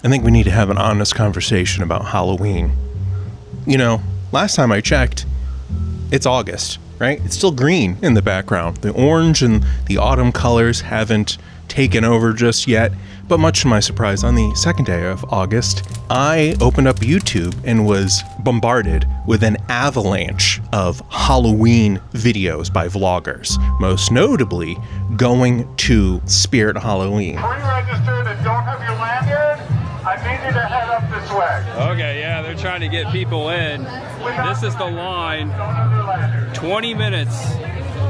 I think we need to have an honest conversation about Halloween. You know, last time I checked, it's August, right? It's still green in the background. The orange and the autumn colors haven't taken over just yet. But much to my surprise, on the second day of August, I opened up YouTube and was bombarded with an avalanche of Halloween videos by vloggers, most notably going to Spirit Halloween. Pre-registered and don't have your lanyard, I need you to head up this way. Okay, yeah, they're trying to get people in. This is the line. Don't have your lanyard. 20 minutes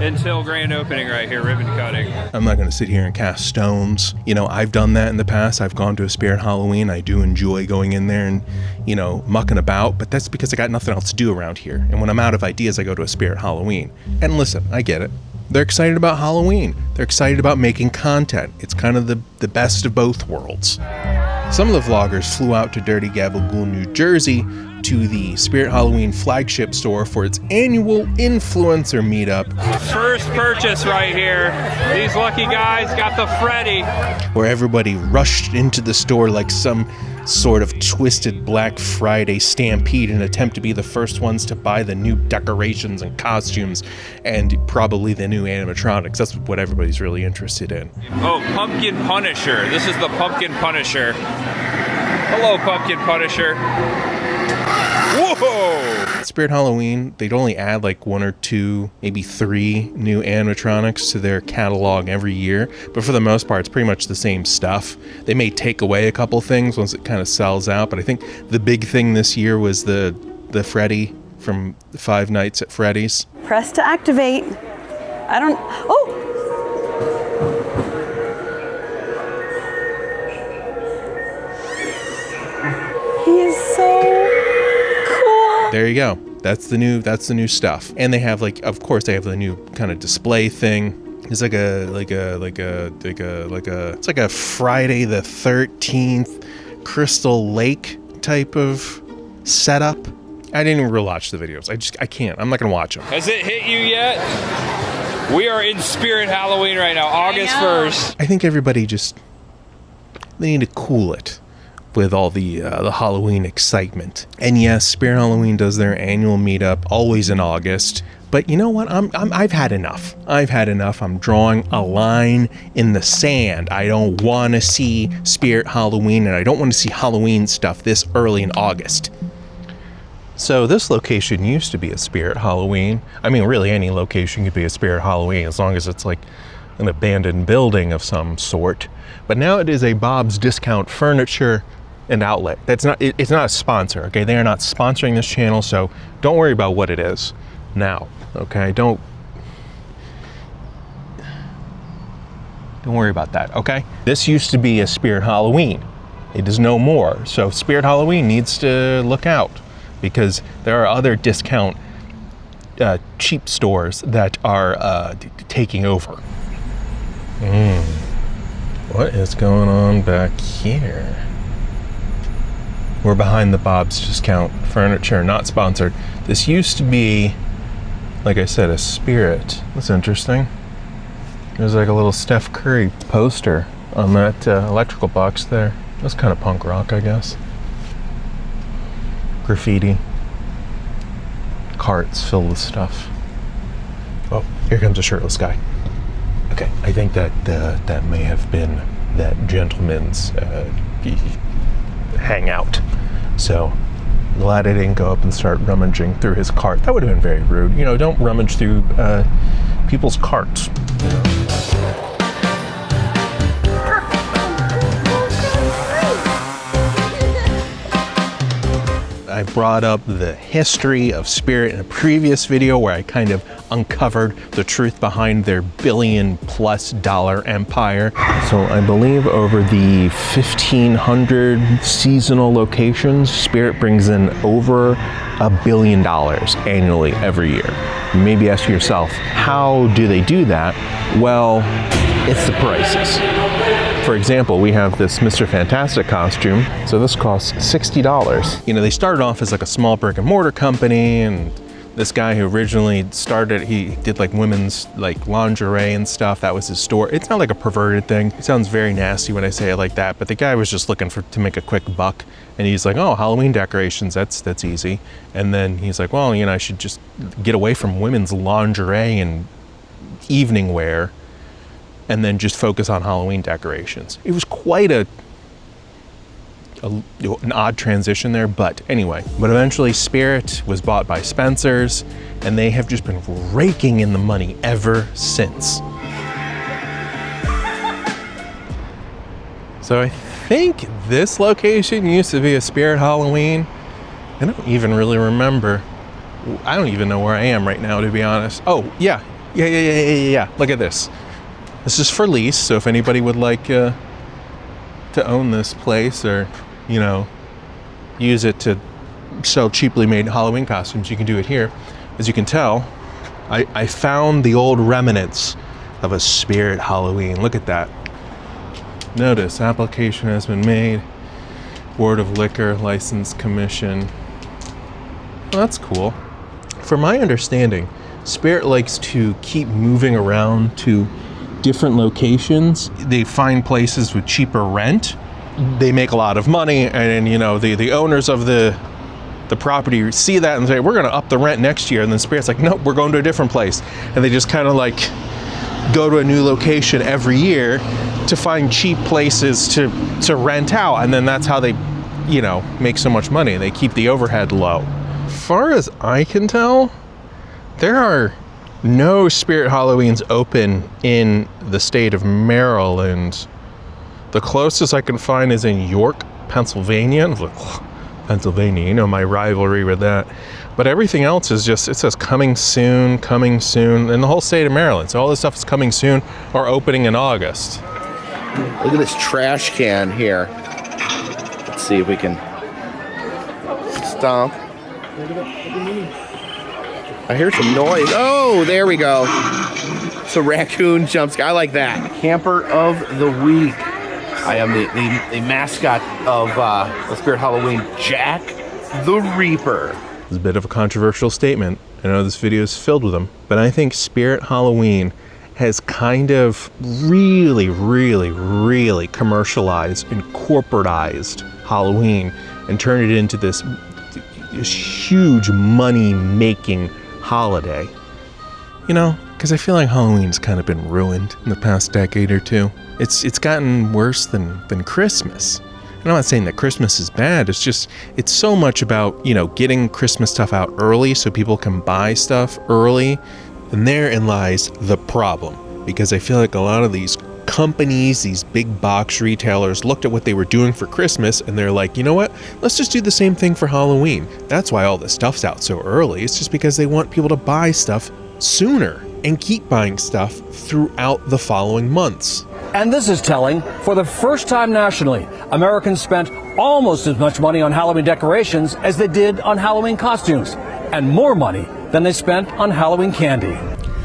until grand opening right here, ribbon cutting. I'm not going to sit here and cast stones. You know, I've done that in the past. I've gone to a Spirit Halloween. I do enjoy going in there and, you know, mucking about, but that's because I got nothing else to do around here. And when I'm out of ideas, I go to a Spirit Halloween. And listen, I get it. They're excited about Halloween. They're excited about making content. It's kind of the best of both worlds. Some of the vloggers flew out to Dirty Gabagool, New Jersey, to the Spirit Halloween flagship store for its annual influencer meetup. First purchase right here. These lucky guys got the Freddy. Where everybody rushed into the store like some sort of twisted Black Friday stampede in an attempt to be the first ones to buy the new decorations and costumes and probably the new animatronics. That's what everybody's really interested in. Oh, Pumpkin Punisher. This is the Pumpkin Punisher. Hello, Pumpkin Punisher. Whoa! Spirit Halloween, they'd only add like 1 or 2, maybe 3 new animatronics to their catalog every year. But for the most part, it's pretty much the same stuff. They may take away a couple things once it kind of sells out. But I think the big thing this year was the Freddy from Five Nights at Freddy's. Press to activate. I don't, oh! He is so cool. There you go. That's the new stuff. And they have like, of course, they have the new kind of display thing. It's like a it's like a Friday the 13th Crystal Lake type of setup. I didn't even rewatch the videos. I can't. I'm not gonna watch them. Has it hit you yet? We are in Spirit Halloween right now, August 1st. I think everybody they need to cool it with all the Halloween excitement. And yes, Spirit Halloween does their annual meetup, always in August. But you know what? I've had enough. I'm drawing a line in the sand. I don't want to see Spirit Halloween, and I don't want to see Halloween stuff this early in August. So this location used to be a Spirit Halloween. I mean, really any location could be a Spirit Halloween as long as it's like an abandoned building of some sort. But now it is a Bob's Discount Furniture and Outlet. It's not a sponsor, okay? They are not sponsoring this channel, so don't worry about what it is now, okay? Don't worry about that, okay? This used to be a Spirit Halloween. It is no more. So Spirit Halloween needs to look out because there are other discount cheap stores that are taking over. What is going on back here? We're behind the Bob's Discount Furniture, not sponsored. This used to be, like I said, a Spirit. That's interesting. There's like a little Steph Curry poster on that electrical box there. That's kind of punk rock, I guess. Graffiti. Carts filled with stuff. Oh, here comes a shirtless guy. Okay, I think that may have been that gentleman's hangout. So glad I didn't go up and start rummaging through his cart. That would have been very rude. You know, don't rummage through people's carts. You know? I brought up the history of Spirit in a previous video where I kind of uncovered the truth behind their $1 billion+ empire. So I believe over the 1,500 seasonal locations, Spirit brings in over $1 billion annually every year. You maybe ask yourself, how do they do that? Well, it's the prices. For example, we have this Mr. Fantastic costume. So this costs $60. You know, they started off as like a small brick and mortar company and This guy who originally started, he did like women's like lingerie and stuff. That was his store. It's not like a perverted thing. It sounds very nasty when I say it like that, but the guy was just looking to make a quick buck. And he's like, oh, Halloween decorations, that's easy. And then he's like, well, I should just get away from women's lingerie and evening wear and then just focus on Halloween decorations. It was quite an odd transition there, but anyway. But eventually Spirit was bought by Spencer's, and they have just been raking in the money ever since. So I think this location used to be a Spirit Halloween. I don't even really remember. I don't even know where I am right now, to be honest. Oh, yeah. Look at this. This is for lease, so if anybody would like to own this place or use it to sell cheaply made Halloween costumes, you can do it here. As you can tell, I found the old remnants of a Spirit Halloween. Look at that. Notice, application has been made. Board of Liquor, License Commission. Well, that's cool. From my understanding, Spirit likes to keep moving around to different locations. They find places with cheaper rent. They make a lot of money, and the owners of the property see that and say, we're going to up the rent next year. And then Spirit's like, nope, we're going to a different place. And they just kind of like go to a new location every year to find cheap places to rent out. And then that's how they, make so much money. They keep the overhead low. As far as I can tell, there are no Spirit Halloweens open in the state of Maryland. The closest I can find is in York, Pennsylvania. Pennsylvania, my rivalry with that. But everything else is just, it says coming soon, in the whole state of Maryland. So all this stuff is coming soon or opening in August. Look at this trash can here. Let's see if we can stomp. I hear some noise. Oh, there we go. It's a raccoon jump scare. I like that. Camper of the week. I am the mascot of the Spirit Halloween, Jack the Reaper. It's a bit of a controversial statement. I know this video is filled with them, but I think Spirit Halloween has kind of really commercialized and corporatized Halloween and turned it into this huge money-making holiday. Because I feel like Halloween's kind of been ruined in the past decade or two. It's gotten worse than Christmas. And I'm not saying that Christmas is bad. It's so much about, getting Christmas stuff out early so people can buy stuff early. And therein lies the problem. Because I feel like a lot of these companies, these big box retailers, looked at what they were doing for Christmas and they're like, you know what? Let's just do the same thing for Halloween. That's why all this stuff's out so early. It's just because they want people to buy stuff sooner and keep buying stuff throughout the following months. And this is telling. For the first time nationally, Americans spent almost as much money on Halloween decorations as they did on Halloween costumes, and more money than they spent on Halloween candy.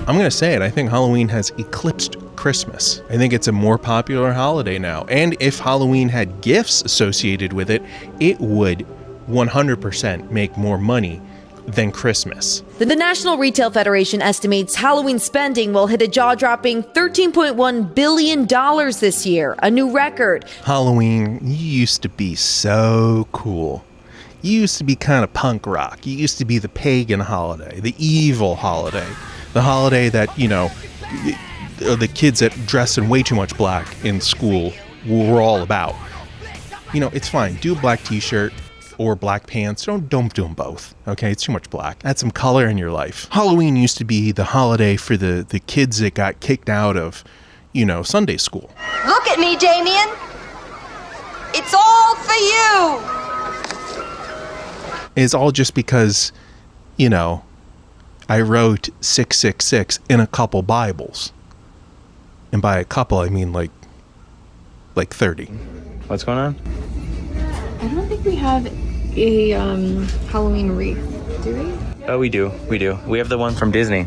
I'm going to say it. I think Halloween has eclipsed Christmas. I think it's a more popular holiday now. And if Halloween had gifts associated with it, it would 100% make more money than Christmas. The National Retail Federation estimates Halloween spending will hit a jaw-dropping $13.1 billion this year, a new record. Halloween used to be so cool. You used to be kind of punk rock. You used to be the pagan holiday, the evil holiday, the holiday that, the kids that dress in way too much black in school were all about. It's fine. Do a black t-shirt or black pants. Don't do them both. Okay, it's too much black. Add some color in your life. Halloween used to be the holiday for the kids that got kicked out of, Sunday school. Look at me, Damien. It's all for you. It's all just because, I wrote 666 in a couple Bibles. And by a couple, I mean like 30. What's going on? I don't think we have a Halloween wreath, do we? Oh, we do. We have the one from Disney.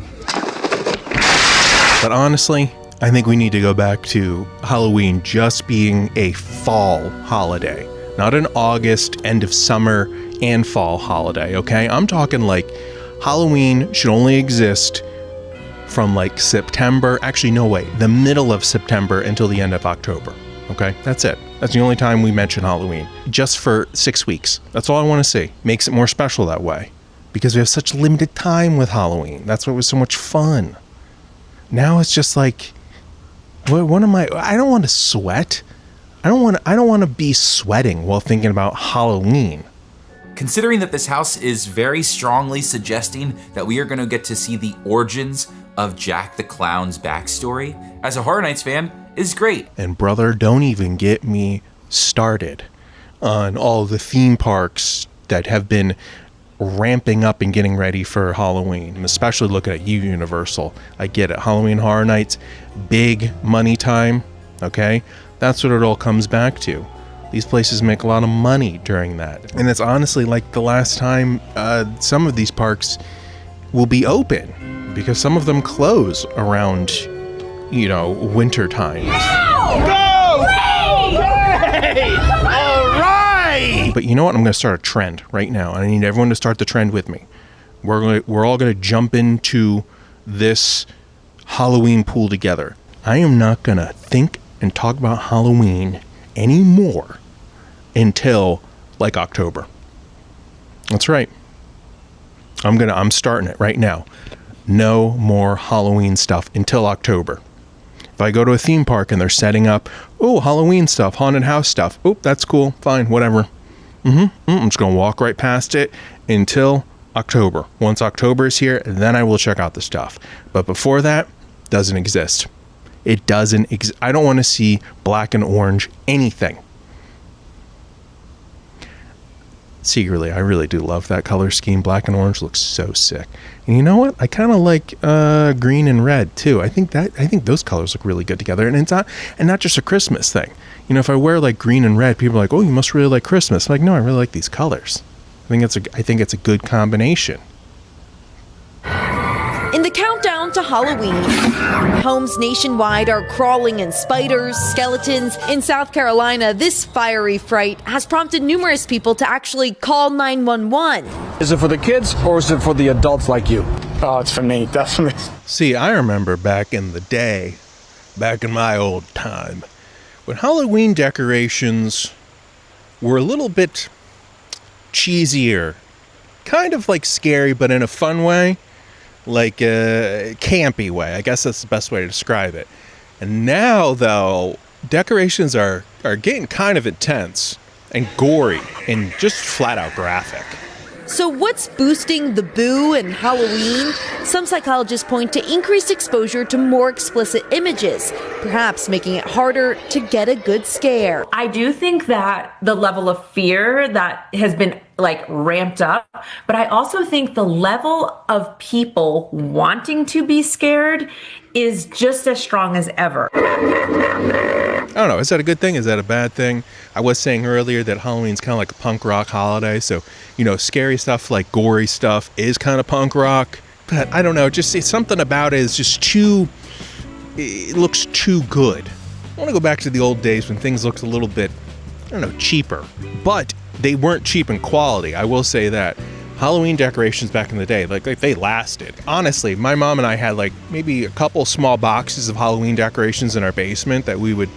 But honestly, I think we need to go back to Halloween just being a fall holiday, not an August, end of summer and fall holiday, okay? I'm talking like Halloween should only exist from like September, actually no way, the middle of September until the end of October. Okay, that's it. That's the only time we mention Halloween. Just for 6 weeks. That's all I want to see. Makes it more special that way. Because we have such limited time with Halloween. That's what was so much fun. Now it's just like, what am I don't want to sweat. I don't want to be sweating while thinking about Halloween. Considering that this house is very strongly suggesting that we are going to get to see the origins of Jack the Clown's backstory, as a Horror Nights fan, is great. And brother, don't even get me started on all the theme parks that have been ramping up and getting ready for Halloween. I'm especially looking at you, Universal. I get it. Halloween Horror Nights, big money time, okay? That's what it all comes back to. These places make a lot of money during that. And it's honestly like the last time some of these parks will be open, because some of them close around, winter times. Go! Hey! All right! But you know what? I'm going to start a trend right now. And I need everyone to start the trend with me. We're all going to jump into this Halloween pool together. I am not going to think and talk about Halloween anymore until like October. That's right. I'm starting it right now. No more Halloween stuff until October. If I go to a theme park and they're setting up, Halloween stuff, haunted house stuff. That's cool. Fine, whatever. I'm just going to walk right past it until October. Once October is here, then I will check out the stuff. But before that, doesn't exist. It doesn't exist. I don't want to see black and orange anything. Secretly, I really do love that color scheme. Black and orange looks so sick. And you know what? I kind of like green and red too. I think those colors look really good together. And it's not just a Christmas thing. If I wear like green and red, people are like, "Oh, you must really like Christmas." I'm like, no, I really like these colors. I think it's a good combination. In the countdown to Halloween, homes nationwide are crawling in spiders, skeletons. In South Carolina, this fiery fright has prompted numerous people to actually call 911. Is it for the kids or is it for the adults like you? Oh, it's for me, definitely. See, I remember back in the day, back in my old time, when Halloween decorations were a little bit cheesier, kind of like scary, but in a fun way. Like a campy way. I guess that's the best way to describe it. And now, though, decorations are getting kind of intense and gory and just flat out graphic. So what's boosting the boo and Halloween? Some psychologists point to increased exposure to more explicit images, perhaps making it harder to get a good scare. I do think that the level of fear that has been ramped up, but I also think the level of people wanting to be scared is just as strong as ever. I don't know. Is that a good thing? Is that a bad thing? I was saying earlier that Halloween's kind of like a punk rock holiday. So, scary stuff like gory stuff is kind of punk rock. But I don't know. Just something about it is just it looks too good. I want to go back to the old days when things looked a little bit, cheaper. But they weren't cheap in quality. I will say that. Halloween decorations back in the day, they lasted. Honestly, my mom and I had maybe a couple small boxes of Halloween decorations in our basement that we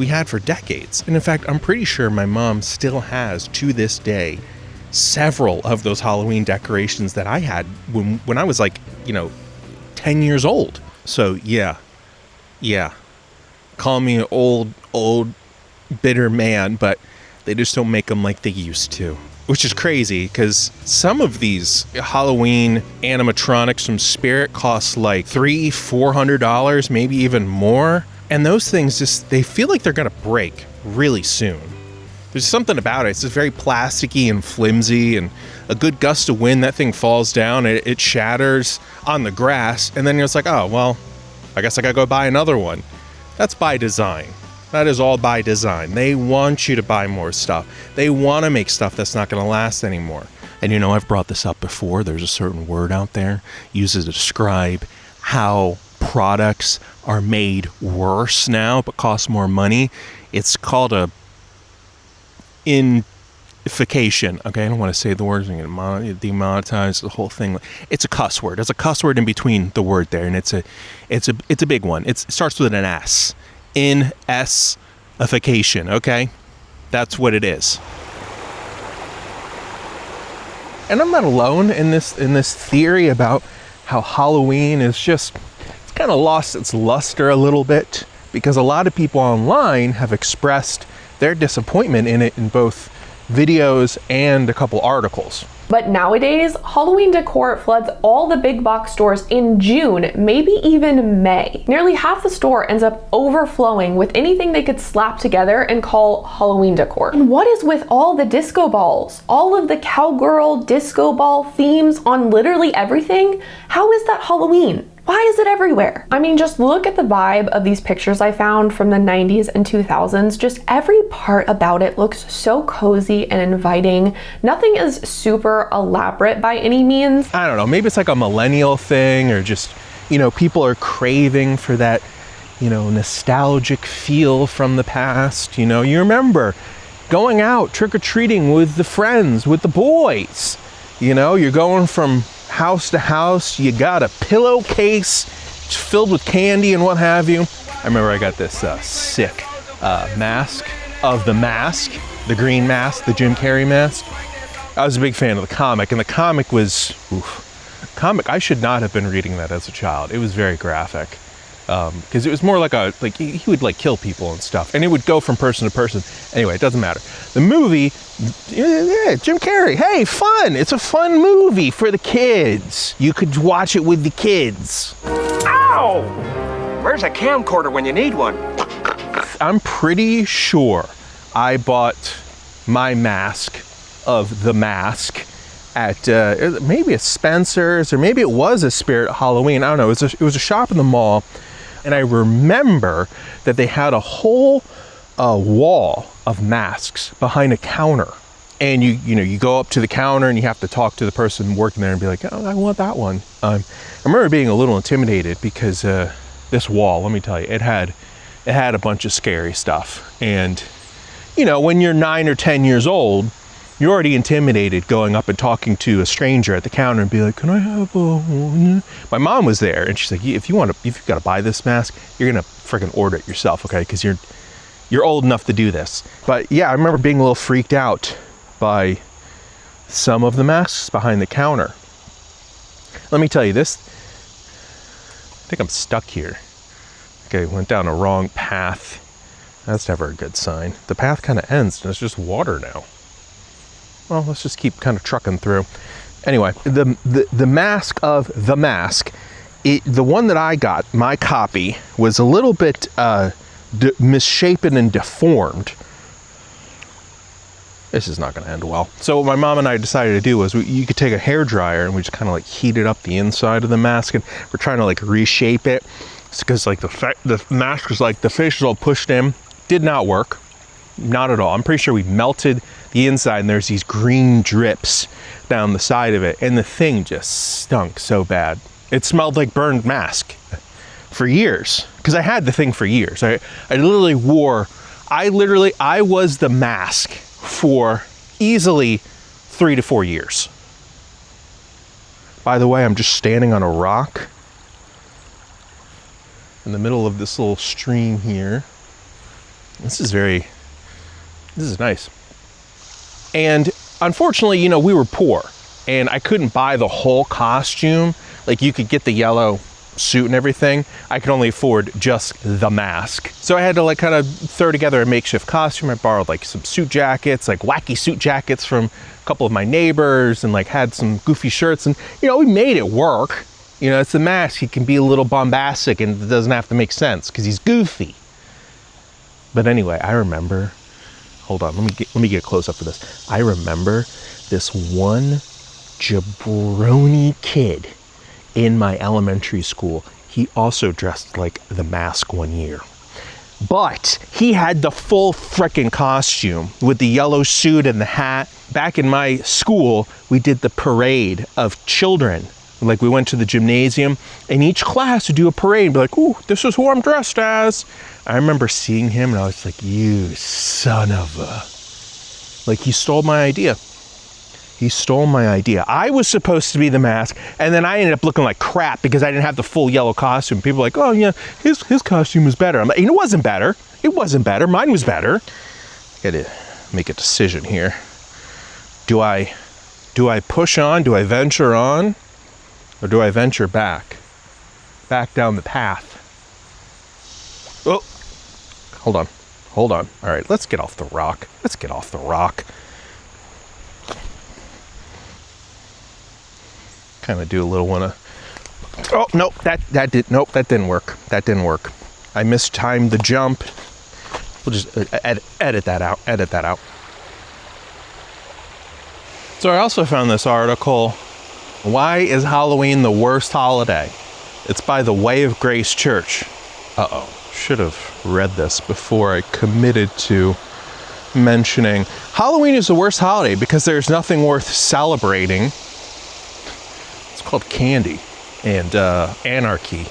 had for decades. And in fact, I'm pretty sure my mom still has, to this day, several of those Halloween decorations that I had when I was 10 years old. So yeah. Call me an old bitter man, but they just don't make them like they used to. Which is crazy, because some of these Halloween animatronics from Spirit cost $300-$400, maybe even more. And those things they feel like they're going to break really soon. There's something about it. It's just very plasticky and flimsy, and a good gust of wind, that thing falls down, it shatters on the grass, and then you're just like, oh, well, I guess I got to go buy another one. That's by design. That is all by design. They want you to buy more stuff. They want to make stuff that's not going to last anymore. And I've brought this up before. There's a certain word out there used to describe how products are made worse now but cost more money. It's called Commercialization. Okay, I don't want to say the words. I'm going to demonetize the whole thing. It's a cuss word. There's a cuss word in between the word there, and it's a big one. It starts with an S. In-S-ification. Okay, that's what it is. And I'm not alone in this theory about how Halloween is just, it's kind of lost its luster a little bit, because a lot of people online have expressed their disappointment in it in both videos and a couple articles. But nowadays, Halloween decor floods all the big box stores in June, maybe even May. Nearly half the store ends up overflowing with anything they could slap together and call Halloween decor. And what is with all the disco balls? All of the cowgirl disco ball themes on literally everything? How is that Halloween? Why is it everywhere? I mean, just look at the vibe of these pictures I found from the 90s and 2000s. Just every part about it looks so cozy and inviting. Nothing is super elaborate by any means. I don't know, maybe it's like a millennial thing, or just, people are craving for that, nostalgic feel from the past. You remember going out trick-or-treating with the friends, with the boys. You're going from house to house, you got a pillowcase filled with candy and what have you. I remember I got this sick mask of The Mask, the green mask, the Jim Carrey mask. I was a big fan of the comic, and the comic was, I should not have been reading that as a child. It was very graphic, because it was more like he would kill people and stuff, and it would go from person to person. Anyway, it doesn't matter. The movie, yeah, Jim Carrey, hey, fun. It's a fun movie for the kids. You could watch it with the kids. Ow! Where's a camcorder when you need one? I'm pretty sure I bought my mask of The Mask at maybe a Spencer's, or maybe it was a Spirit Halloween. I don't know. It was a shop in the mall, and I remember that they had a whole wall of masks behind a counter. And you go up to the counter and you have to talk to the person working there and be like, oh, I want that one. I remember being a little intimidated because this wall, let me tell you, it had a bunch of scary stuff. And when you're 9 or 10 years old, you're already intimidated going up and talking to a stranger at the counter and be like, can I have a... My mom was there, and she's like, if you've got to buy this mask, you're gonna freaking order it yourself, okay? Because you're old enough to do this. But yeah, I remember being a little freaked out by some of the masks behind the counter. Let me tell you this. I think I'm stuck here. Okay, went down a wrong path. That's never a good sign. The path kind of ends, and it's just water now. Well, let's just keep kind of trucking through. Anyway, the mask of The Mask, the one that I got, my copy, was a little bit misshapen and deformed. This is not going to end well. So what my mom and I decided to do was you could take a hairdryer and we just kind of heated up the inside of the mask, and we're trying to reshape it. It's because the mask was the face was all pushed in. Did not work. Not at all. I'm pretty sure we melted the inside, and there's these green drips down the side of it, and the thing just stunk so bad. It smelled like burned mask for years, because I had the thing for years. I literally I was the mask for easily 3 to 4 years. By the way, I'm just standing on a rock in the middle of this little stream here. This is nice. And unfortunately, we were poor, and I couldn't buy the whole costume. You could get the yellow suit and everything. I could only afford just the mask. So I had to kind of throw together a makeshift costume. I borrowed some suit jackets, wacky suit jackets from a couple of my neighbors, and had some goofy shirts, and we made it work. It's the mask. He can be a little bombastic, and it doesn't have to make sense because he's goofy. But anyway, I remember, hold on, let me get a close up for this. I remember this one jabroni kid in my elementary school. He also dressed like The Mask one year. But he had the full frickin' costume with the yellow suit and the hat. Back in my school, we did the parade of children. We went to the gymnasium, and each class would do a parade and be like, ooh, this is who I'm dressed as. I remember seeing him, and I was like, you son of a... Like, he stole my idea. He stole my idea. I was supposed to be the mask, and then I ended up looking like crap because I didn't have the full yellow costume. People were like, oh yeah, his costume was better. I'm like, it wasn't better. It wasn't better. Mine was better. I gotta make a decision here. Do I push on? Do I venture on? Or do I venture back? Back down the path. Oh, hold on. All right, let's get off the rock. Kind of do a little one of. Oh nope, that didn't work. I mistimed the jump. We'll just edit that out. So I also found this article. Why is Halloween the worst holiday? It's by the Way of Grace Church. Should have read this before I committed to mentioning. Halloween is the worst holiday because there's nothing worth celebrating. It's called candy and anarchy.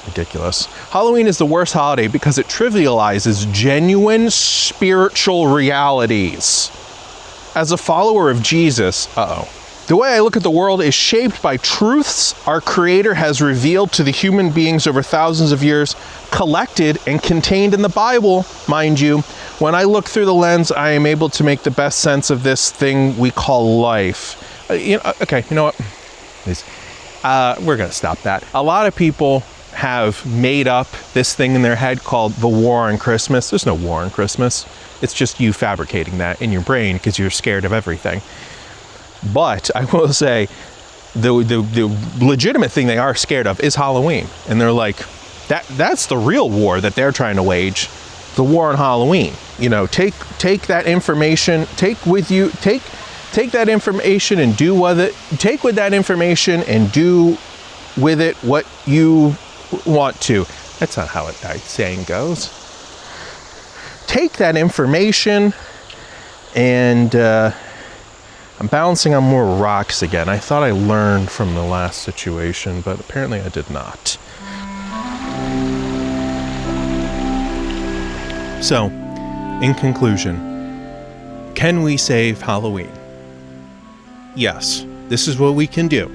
Ridiculous. Halloween is the worst holiday because it trivializes genuine spiritual realities. As a follower of Jesus, the way I look at the world is shaped by truths our Creator has revealed to the human beings over thousands of years, collected and contained in the Bible, mind you. When I look through the lens, I am able to make the best sense of this thing we call life. You know what? We're going to stop that. A lot of people have made up this thing in their head called the war on Christmas. There's no war on Christmas. It's just you fabricating that in your brain because you're scared of everything. But I will say the legitimate thing they are scared of is Halloween. And they're like, that's the real war that they're trying to wage, the war on Halloween. You know, take that information, take that information and do with it. Take with that information and do with it what you want to. That's not how that saying goes. Take that information and I'm bouncing on more rocks again. I thought I learned from the last situation, but apparently I did not. So, in conclusion, can we save Halloween? Yes, this is what we can do.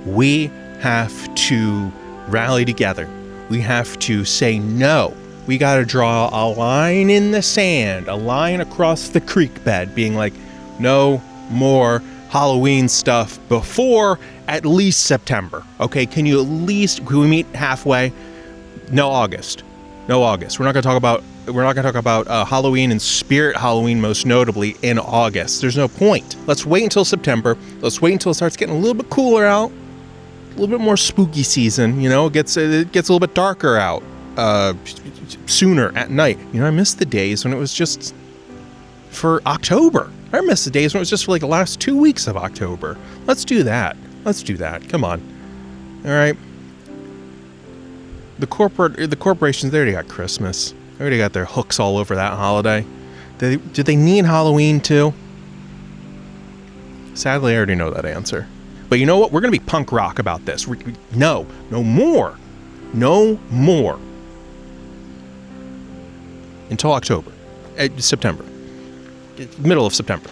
We have to rally together. We have to say no. We got to draw a line in the sand, a line across the creek bed, being like, no more Halloween stuff before at least September. Okay, can we meet halfway? No August. We're not going to talk about Halloween and Spirit Halloween, most notably, in August. There's no point. Let's wait until September. Let's wait until it starts getting a little bit cooler out, a little bit more spooky season. You know, it gets a little bit darker out sooner at night. You know, I miss the days when it was just for October. I miss the days when it was just for like the last 2 weeks of October. Let's do that. Come on. All right. The corporations, they already got Christmas. They already got their hooks all over that holiday. Did they need Halloween too? Sadly, I already know that answer. But you know what? We're going to be punk rock about this. No more. Until October. September. Middle of September.